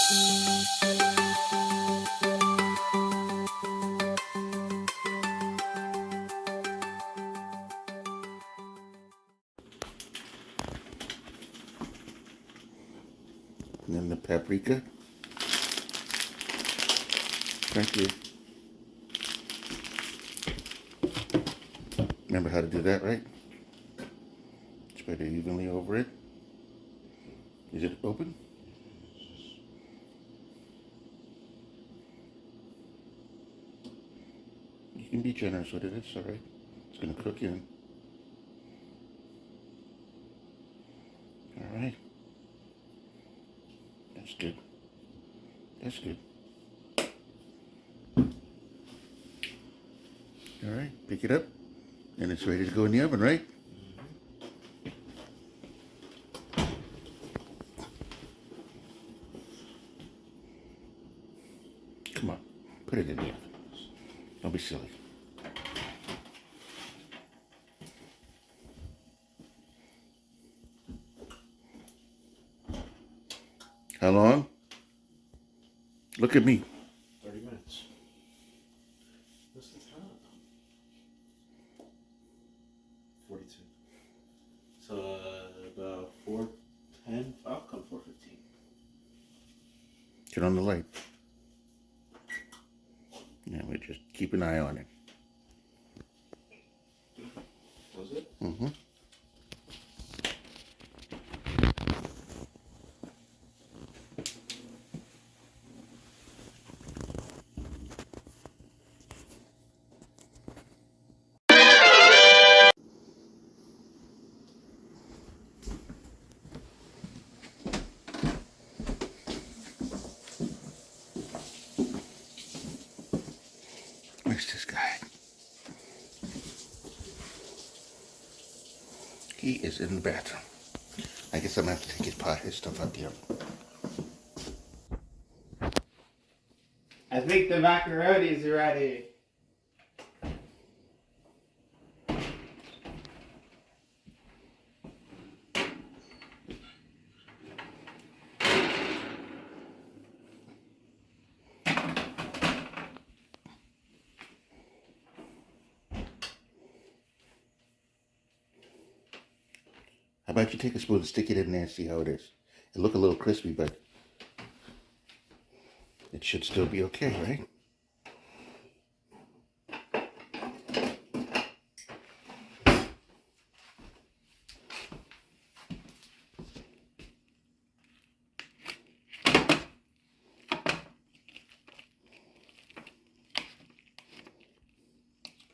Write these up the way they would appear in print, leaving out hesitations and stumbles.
And then the paprika. Thank you. Remember how to do that, right? Spread it evenly over it. Is it open? You can be generous with it, it's alright. It's gonna cook in. Alright. That's good. That's good. Alright, pick it up. And it's ready to go in the oven, right? Come on, put it in the oven. Don't be silly. How long? Look at me. 30 minutes. What's the time? 42. So about 4:10. I'll come 4:15. Turn on the light. Yeah, we just keep an eye on it. Was it? Mm-hmm. Where's this guy? He is in the bathroom. I guess I'm gonna have to take his stuff out the oven. I think the macaroni's ready. How about you take a spoon and stick it in there and see how it is? It look a little crispy, but it should still be okay, right?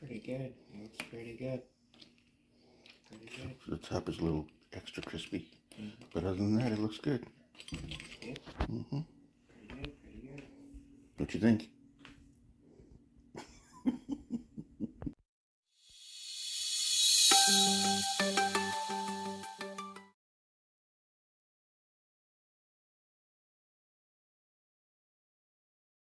Pretty good. Looks pretty good. Pretty good. So the top is a little extra crispy, but other than that, it looks good. Yeah. Mm-hmm. Pretty good. Pretty good. What you think?